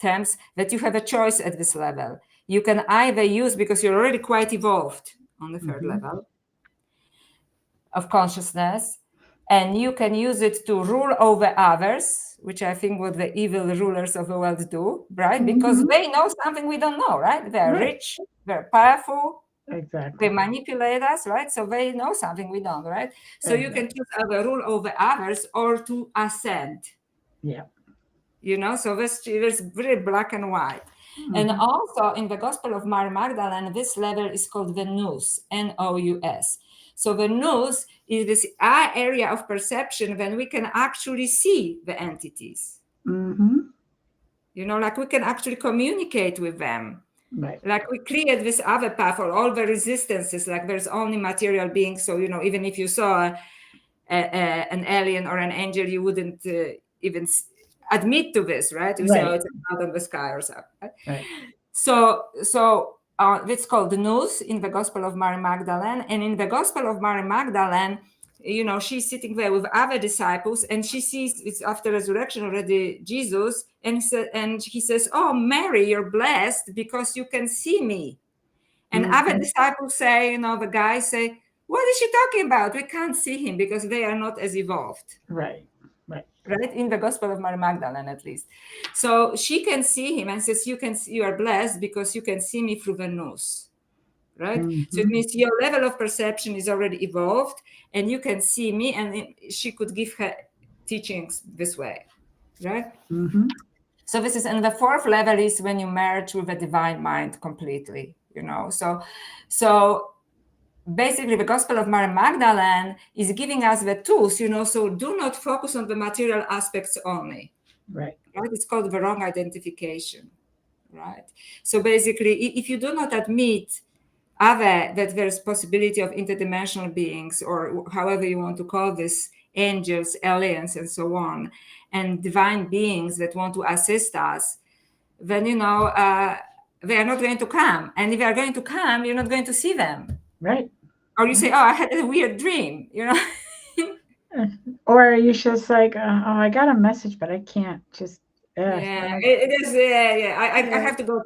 terms, that you have a choice at this level. You can either use, because you're already quite evolved on the third level of consciousness, and you can use it to rule over others, which I think what the evil rulers of the world do, right? Because they know something we don't know, right? They're rich, they're powerful, Exactly. they manipulate us, right? So they know something we don't, right? So you can choose either rule over others or to ascend. Yeah. So there's very black and white. And also in the Gospel of Mary Magdalene, this level is called the nous, N-O-U-S. So the nous is this area of perception when we can actually see the entities. Like we can actually communicate with them. Right. Like we create this other path for all the resistances, like there's only material beings. So, even if you saw an alien or an angel, you wouldn't even admit to this, right? You say, oh, it's out of the sky or something. Right? So it's called the nous in the Gospel of Mary Magdalene. And in the Gospel of Mary Magdalene, she's sitting there with other disciples, and she sees, it's after resurrection already, Jesus, and he says, oh, Mary, you're blessed because you can see me. And other disciples say, the guys say, What is she talking about? We can't see him because they are not as evolved. Right. Right, in the Gospel of Mary Magdalene, at least. So she can see him and says, you are blessed because you can see me through the nose. Right. So it means your level of perception is already evolved and you can see me, and she could give her teachings this way. Right. So this is, and the fourth level is when you merge with the divine mind completely, so basically the Gospel of Mary Magdalene is giving us the tools, so do not focus on the material aspects only. Right. It's called the wrong identification. Right. So basically, if you do not admit that there's possibility of interdimensional beings, or however you want to call this, angels, aliens, and so on, and divine beings that want to assist us, then they are not going to come. And if they are going to come, you're not going to see them. Right. Or you say, oh, I had a weird dream, Or you just like, oh, I got a message, but I can't just. Yeah, it is. Yeah. I have to go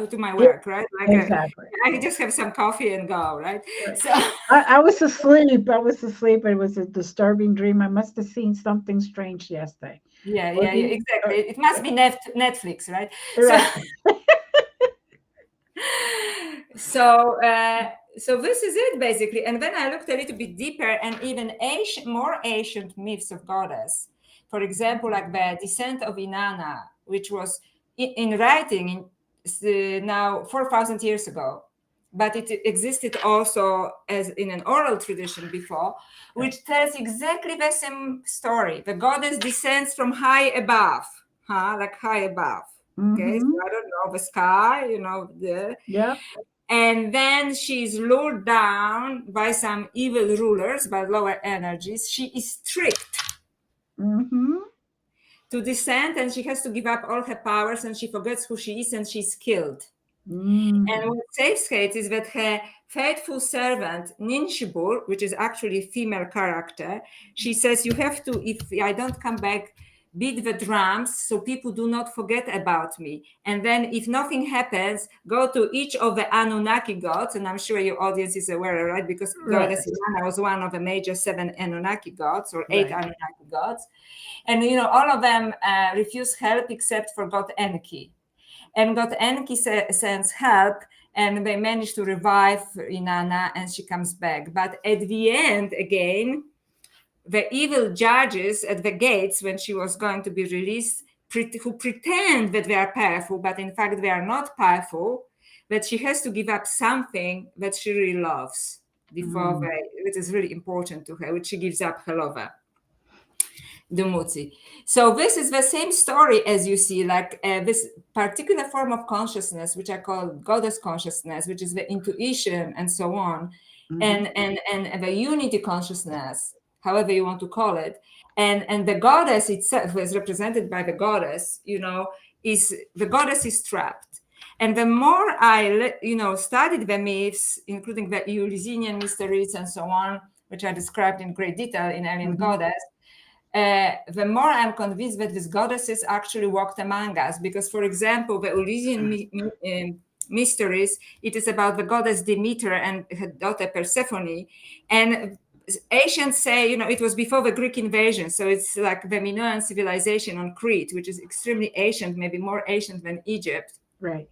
to my work, right? Like exactly. I can just have some coffee and go, right? So I was asleep. It was a disturbing dream. I must have seen something strange yesterday. Yeah, exactly. It must be Netflix, right? Right. So this is it basically. And then I looked a little bit deeper, and even more ancient myths of goddess. For example, like the descent of Inanna, which was in writing now 4,000 years ago, but it existed also as in an oral tradition before, which tells exactly the same story. The goddess descends from high above, like high above. Okay, so I don't know, the sky, and then she's lured down by some evil rulers, by lower energies. She is tricked to descend, and she has to give up all her powers, and she forgets who she is, and she's killed. And what saves Kate is that her faithful servant, Ninshibur, which is actually a female character, she says, you have to, if I don't come back, beat the drums so people do not forget about me. And then if nothing happens, go to each of the Anunnaki gods, and I'm sure your audience is aware, right? Because Goddess Inanna was one of the major 7 Anunnaki gods, or 8 Anunnaki gods. And, all of them refuse help except for God Enki. And God Enki sends help, and they manage to revive Inanna, and she comes back. But at the end, again, the evil judges at the gates, when she was going to be released, who pretend that they are powerful, but in fact they are not powerful, that she has to give up something that she really loves before it is really important to her, which she gives up her lover, Dumuzi. So this is the same story as you see, like this particular form of consciousness, which I call goddess consciousness, which is the intuition and so on, and the unity consciousness, however you want to call it, and the goddess itself, as represented by the goddess, is the goddess is trapped. And the more I, studied the myths, including the Eleusinian Mysteries and so on, which are described in great detail in Alien Goddess, the more I'm convinced that these goddesses actually walked among us. Because, for example, the Eleusinian Mysteries, it is about the goddess Demeter and her daughter Persephone. And ancients say, it was before the Greek invasion. So it's like the Minoan civilization on Crete, which is extremely ancient, maybe more ancient than Egypt. Right.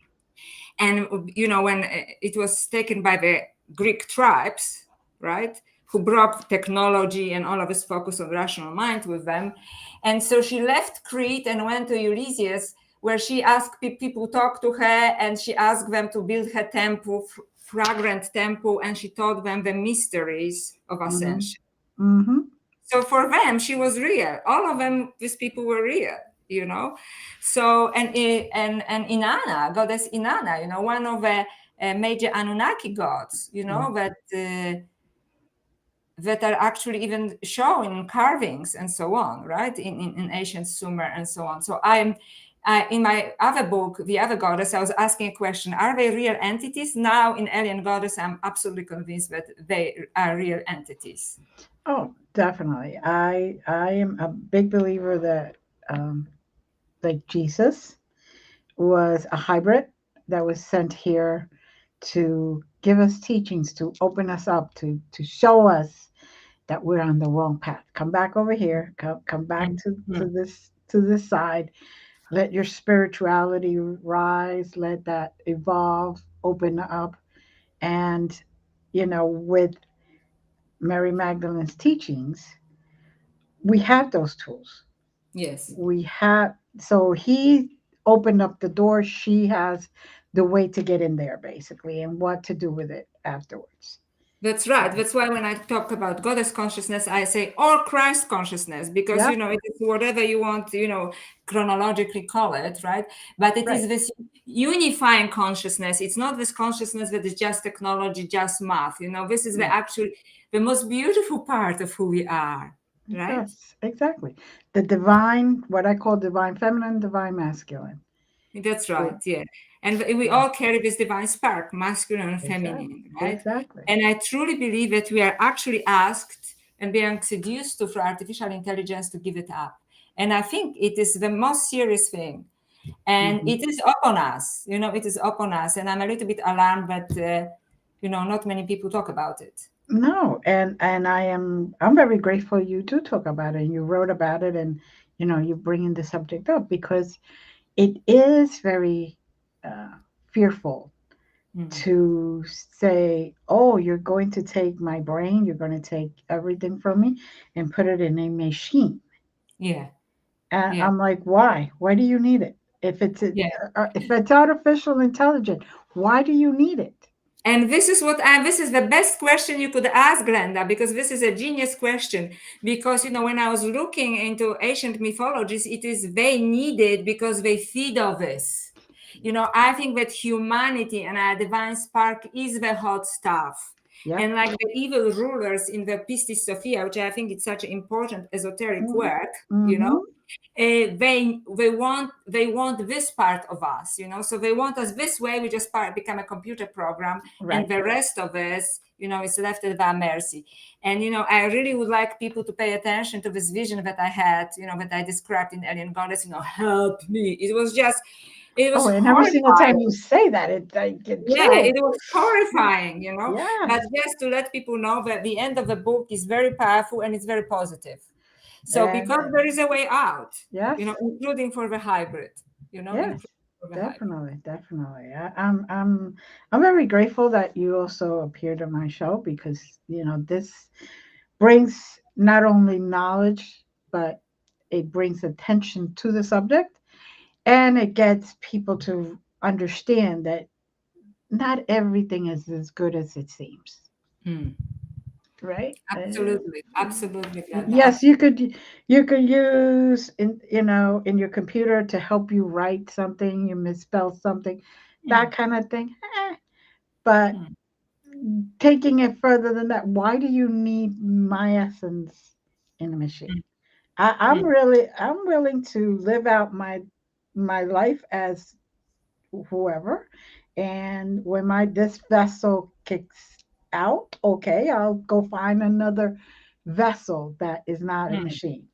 And, when it was taken by the Greek tribes, right, who brought technology and all of this focus on rational mind with them. And so she left Crete and went to Ulysses, where she asked people to talk to her, and she asked them to build her temple, fragrant temple, and she taught them the mysteries of Ascension. So for them, she was real. All of them, these people were real. So and Inanna, goddess Inanna, one of the major Anunnaki gods, that are actually even shown in carvings and so on, right, in ancient Sumer and so on. So in my other book, The Other Goddess, I was asking a question: are they real entities? Now in Alien Goddess, I'm absolutely convinced that they are real entities. Oh, definitely. I am a big believer that like Jesus was a hybrid that was sent here to give us teachings, to open us up, to show us that we're on the wrong path. Come back over here. Come back Mhm. to this side. Let your spirituality rise. Let that evolve, open up. And, with Mary Magdalene's teachings, we have those tools. Yes. So he opened up the door. She has the way to get in there, basically, and what to do with it afterwards. That's right. That's why when I talk about goddess consciousness, I say or Christ consciousness, because Yep. it is whatever you want, chronologically call it, right? But it is Right. this unifying consciousness. It's not this consciousness that is just technology, just math. This is the Yeah. actual, the most beautiful part of who we are, right? Yes, exactly. The divine, what I call divine feminine, divine masculine. That's It, right. Yeah. And we yeah, all carry this divine spark, masculine and exactly. feminine, right? Exactly. And I truly believe that we are actually asked and being seduced to through artificial intelligence to give it up. And I think it is the most serious thing. And Hmm. it is upon us, it is upon us. And I'm a little bit alarmed, but, not many people talk about it. No, and I'm very grateful you do talk about it and you wrote about it, and you bringing the subject up because it is very fearful Mm. to say, oh, you're going to take my brain, you're going to take everything from me and put it in a machine. Yeah. And Yeah. I'm like, why? Why do you need it? Yeah. If it's artificial intelligence, why do you need it? And this is the best question you could ask, Glenda, because this is a genius question. Because, when I was looking into ancient mythologies, it is they needed because they feed of this. I think that humanity and our divine spark is the hot stuff. Yep. And like the evil rulers in the Pistis Sophia, which I think it's such an important esoteric Mm-hmm. work, Mm-hmm. they want this part of us, so they want us this way. We just become a computer program, and Right. the rest of us, is left at our mercy. And I really would like people to pay attention to this vision that I had, that I described in Alien Goddess. Help me. It was Oh, and every single time you horrifying. say that, I get Yeah, chills. it was horrifying, but Yes. just to let people know that the end of the book is very powerful and it's very positive. So And because there is a way out, yes, including for the hybrid, yes, including for the hybrid. definitely, definitely. I'm very grateful that you also appeared on my show because this brings not only knowledge, but it brings attention to the subject, and it gets people to understand that not everything is as good as it seems. Hmm. Right? Absolutely, absolutely, Glenda. Yes, you could use in your computer to help you write something, you misspell something, that kind of thing. But Hmm. taking it further than that, why do you need my essence in a machine? Hmm. I'm willing to live out my life as whoever, and when my this vessel kicks out, okay, I'll go find another vessel that is not a Hmm. machine.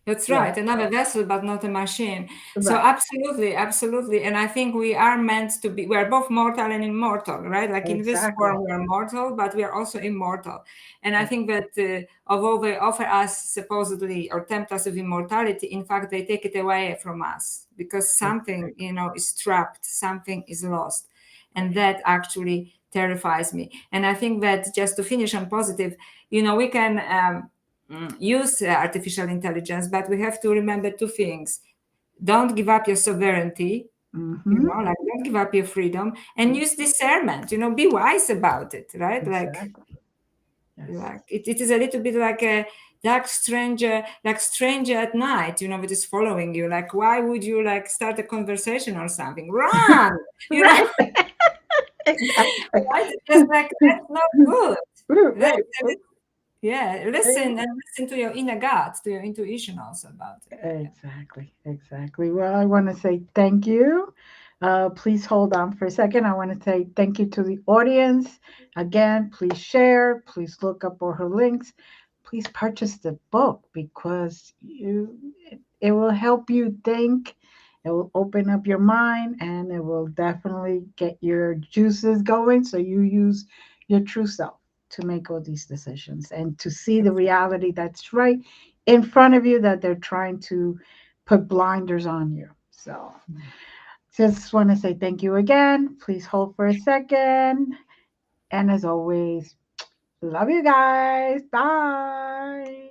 That's Yeah, right. Another vessel, but not a machine. So right. absolutely, absolutely. And I think we are meant to be, we're both mortal and immortal, right? Like in this Exactly. form, we are mortal, but we are also immortal. And I Ex- think that although they offer us supposedly or tempt us with immortality, in fact, they take it away from us because something, Exactly. is trapped, something is lost. And Right. that actually terrifies me. And I think that just to finish on positive, we can, use artificial intelligence, but we have to remember two things. Don't give up your sovereignty, Mm-hmm. like don't give up your freedom, and use discernment, be wise about it, right? Exactly. Yes. Like it is a little bit like a dark stranger, like stranger at night, that is following you. Like, why would you like start a conversation or something? Run, you know, Right. Exactly. right? It's just like that's not good. Right. That's Yeah, listen and listen to your inner gut, to your intuition also about it. Yeah. Exactly, exactly. Well, I want to say thank you. Please hold on for a second. I want to say thank you to the audience. Again, please share. Please look up all her links. Please purchase the book because it will help you think. It will open up your mind and it will definitely get your juices going. So you use your true self to make all these decisions and to see the reality that's right in front of you that they're trying to put blinders on you. So just want to say thank you again. Please hold for a second. And as always, love you guys. Bye.